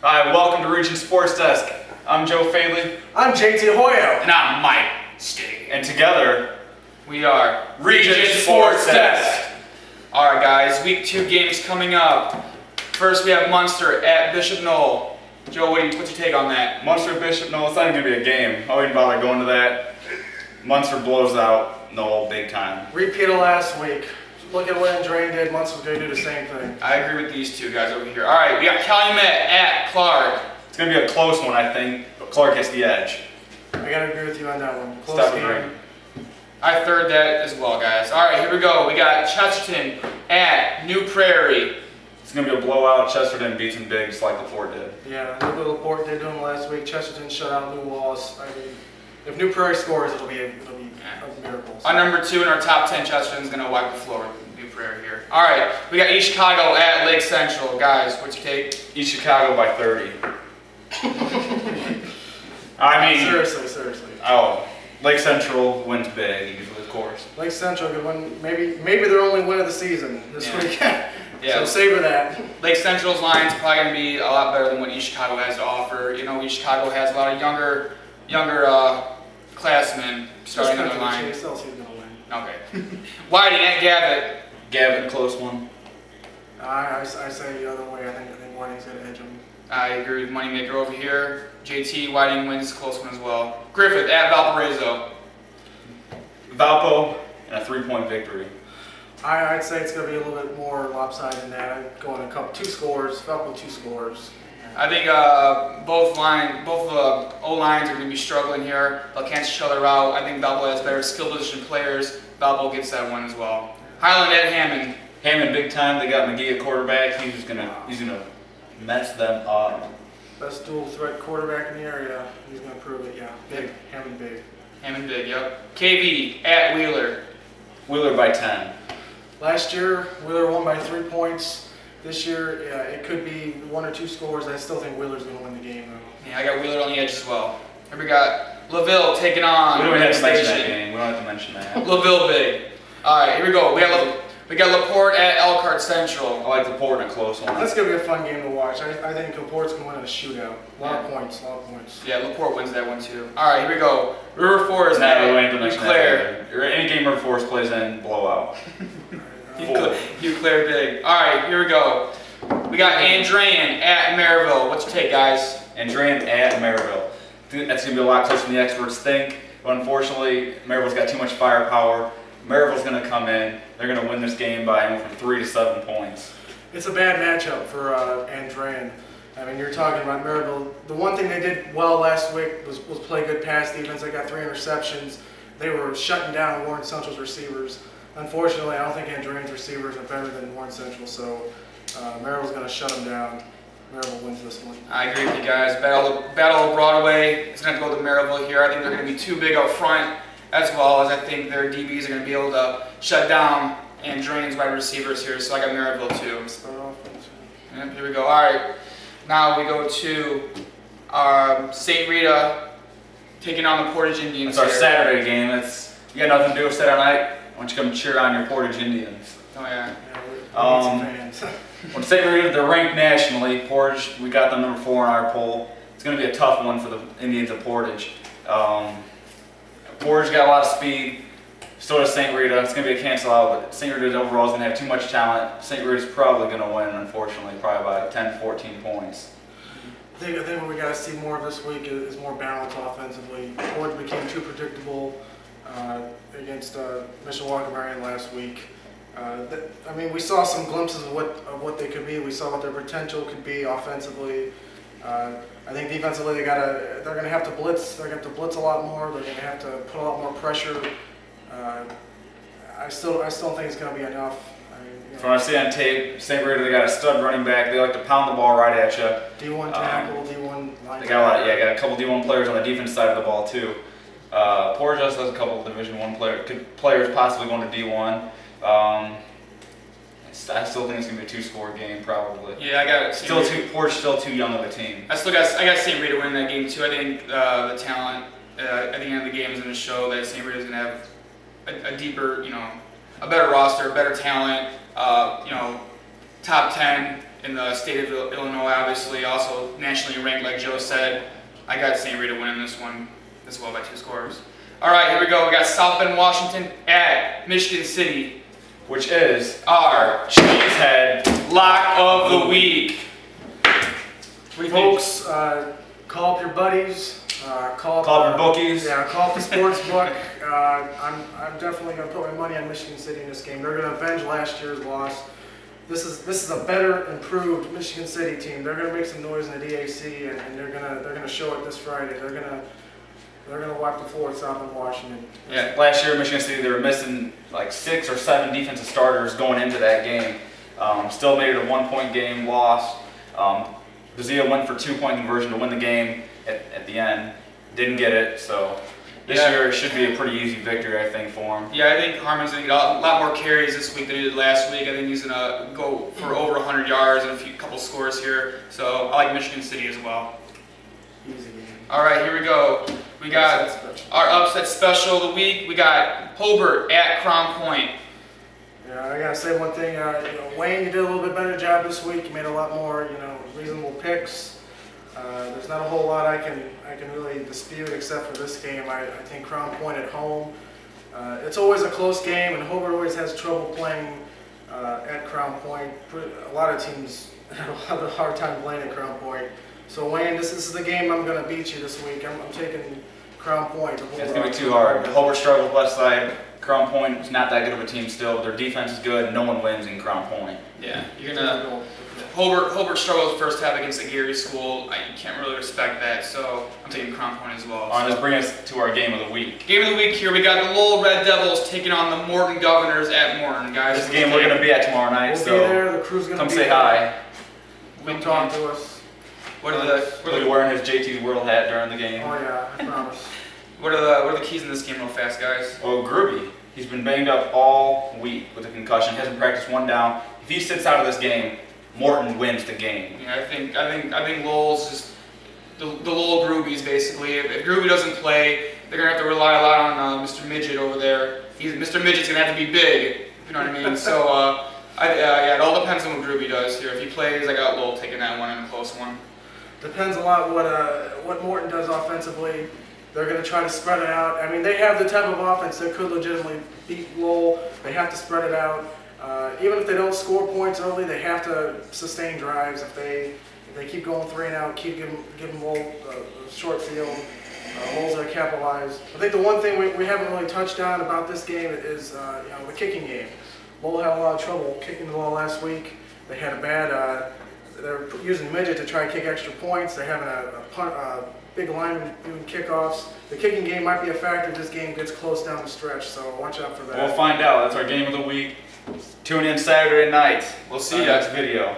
Hi, welcome to Region Sportsdesk. I'm Joe Faley. I'm JT Hoyo. And I'm Mike Stig. And together, we are Region Sportsdesk. Alright guys, week 2 games coming up. First we have Munster at Bishop Knoll. Joe, what's your take on that? Munster Bishop Knoll, it's not even going to be a game. I wouldn't bother going to that. Munster blows out Knoll big time. Repeat of last week. Look at what Drain did. Munster's going to do the same thing. I agree with these two guys over here. Alright, we got Calumet at Clark. It's going to be a close one, I think, but Clark gets the edge. I got to agree with you on that one. Close game. I third that as well, guys. Alright, here we go. We got Chesterton at New Prairie. It's going to be a blowout. Chesterton beats them big, just like LaPorte did. Yeah, look what LaPorte did to them last week. Chesterton shut out New Walls. I mean, if New Prairie scores, it'll be a miracle. So. Our number 2 in our top 10, Chesterton's going to wipe the floor with New Prairie here. Alright, we got East Chicago at Lake Central. Guys, what's your take? East Chicago by 30. I mean... Seriously. Oh, Lake Central wins big, usually, of course. Lake Central could win, maybe their only win of the season this weekend. Yeah. So savor that. Lake Central's line is probably going to be a lot better than what East Chicago has to offer. You know, East Chicago has a lot of younger classmen starting on their line. LC's going to win. Okay. Whiting at Gavitt. Gavitt, close one. I say the other way. I think Whiting's going to edge them. I agree with Moneymaker over here. JT, Whiting wins close one as well. Griffith at Valparaiso. Valpo and a 3-point victory. I'd say it's going to be a little bit more lopsided than that. I'd go in a 2 scores. Valpo 2 scores. I think both O-lines are going to be struggling here. They'll cancel each other out. I think Valpo has better skill position players. Valpo gets that one as well. Highland at Hammond. Hammond big time. They got McGee at quarterback. He's gonna mess them up. Best dual threat quarterback in the area. He's gonna prove it. Yeah, big. Hammond big. Hammond big. Yep. KV at Wheeler. Wheeler by 10. Last year, Wheeler won by 3 points. This year, yeah, it could be 1 or 2 scores. I still think Wheeler's going to win the game, though. Yeah, I got Wheeler on the edge as well. Here we got LaVille taking on. We don't have to mention that game. We don't have to mention that. LaVille big. All right, here we go. We got LaPorte at Elkhart Central. I like LaPorte in a close one. That's going to be a fun game to watch. I think LaPorte's going to win in a shootout. A lot of points. Yeah, LaPorte wins that one too. All right, here we go. River Forest at Eau Claire. Any game River Forest plays in, blowout. Eau Claire big. All right, here we go. We got Andrean at Maryville. What's your take, guys? Andrean at Maryville. That's going to be a lot closer than the experts think. But unfortunately, Maryville's got too much firepower. Maryville's going to come in. They're going to win this game by anywhere from 3 to 7 points. It's a bad matchup for Andrean. I mean, you're talking about Maryville. The one thing they did well last week was play good pass defense. They got 3 interceptions. They were shutting down Warren Central's receivers. Unfortunately, I don't think Andrean's receivers are better than Warren Central, so Maryville's going to shut them down. Maryville wins this one. I agree with you guys. Battle of Broadway. It's going to go to Maryville here. I think they're going to be too big up front, as well as I think their DBs are going to be able to shut down Andrean's wide receivers here. So I got Maryville too. Yep, here we go. All right. Now we go to St. Rita taking on the Portage Indians. It's our Saturday game. You got nothing to do with Saturday night. Why don't you come cheer on your Portage Indians? Oh yeah. When St. Rita, they're ranked nationally. Portage, we got them number 4 in our poll. It's going to be a tough one for the Indians of Portage. Portage got a lot of speed. So does St. Rita. It's going to be a cancel out, but St. Rita overall is going to have too much talent. St. Rita's probably going to win, unfortunately, probably by 10 to 14 points. I think what we got to see more of this week is more balance offensively. Portage became too predictable against Mishawaka Marion last week. I mean, we saw some glimpses of what they could be. We saw what their potential could be offensively. I think defensively they're going to have to blitz. They're going to have to blitz a lot more. They're going to have to put a lot more pressure. I still don't think it's going to be enough. From what I see on tape, St. Rita, they got a stud running back. They like to pound the ball right at you. D1 tackle, D1 linebacker. They got a couple D1 players on the defense side of the ball too. Portage also has a couple of Division I players possibly going to D1. I still think it's going to be a 2-score game, probably. Yeah, I got it. Portage still too young of a team. I got St. Rita winning that game too. I think the talent at the end of the game is going to show that St. Rita is going to have a deeper, a better roster, better talent. Top 10 in the state of Illinois, obviously, also nationally ranked, like Joe said. I got St. Rita winning this one as well by 2 scores. All right, here we go. We got South Bend, Washington at Michigan City, which is our Cheesehead Lock of the Week. Folks, call up your buddies. Call up your bookies. Yeah, call up the sports book. I'm definitely going to put my money on Michigan City in this game. They're going to avenge last year's loss. This is a better, improved Michigan City team. They're going to make some noise in the DAC, and they're going to show it this Friday. They're going to wipe the floor at South Bend, Washington. Yeah, last year Michigan City, they were missing like 6 or 7 defensive starters going into that game. Still made it a 1-point game, lost. Bazia went for 2-point conversion to win the game at the end. Didn't get it, so this year it should be a pretty easy victory, I think, for him. Yeah, I think Harmon's going to get a lot more carries this week than he did last week. I think he's going to go for over 100 yards and a couple scores here. So I like Michigan City as well. Easy game. All right, here we go. We got our upset special of the week. We got Hobart at Crown Point. Yeah, I gotta say one thing. Wayne, you did a little bit better job this week. You made a lot more, reasonable picks. There's not a whole lot I can really dispute except for this game. I think Crown Point at home. It's always a close game, and Hobart always has trouble playing at Crown Point. A lot of teams have a hard time playing at Crown Point. So Wayne, this is the game I'm going to beat you this week. I'm taking Crown Point. It's going to be too hard. Hobart struggled left side. Crown Point is not that good of a team still. Their defense is good, and no one wins in Crown Point. Yeah, you're gonna. Hobart struggled the first half against the Gary School. You can't really respect that, so I'm taking Crown Point as well. All right, let's bring us to our game of the week. Game of the week here, we got the Lowell Red Devils taking on the Morton Governors at Morton, guys. This is the game we're going to be at tomorrow night, we'll so be there. The crew's going to come be say there. hi. Come talk to us. What are He'll be wearing his JT's World hat during the game. Oh yeah, I promise. What are the keys in this game real fast, guys? Well, Gruby, he's been banged up all week with a concussion. He hasn't practiced 1 down. If he sits out of this game, Morton wins the game. Yeah, I think Lowell's just the Lowell Grubies basically. If Gruby doesn't play, they're gonna have to rely a lot on Mr. Midget over there. Mr. Midget's gonna have to be big. You know what I mean? So yeah, it all depends on what Gruby does here. If he plays, I got Lowell taking that one in a close one. Depends a lot what Morton does offensively. They're going to try to spread it out. I mean, they have the type of offense that could legitimately beat Lowell. They have to spread it out. Even if they don't score points early, they have to sustain drives. If they keep going 3 and out, keep giving Lowell a short field, Lowell's going to capitalize. I think the one thing we haven't really touched on about this game is the kicking game. Lowell had a lot of trouble kicking the ball last week. They had a bad. They're using Midget to try to kick extra points. They're having a big lineman doing kickoffs. The kicking game might be a factor if this game gets close down the stretch, so watch out for that. We'll find out. That's our game of the week. Tune in Saturday night. We'll see you. Next video.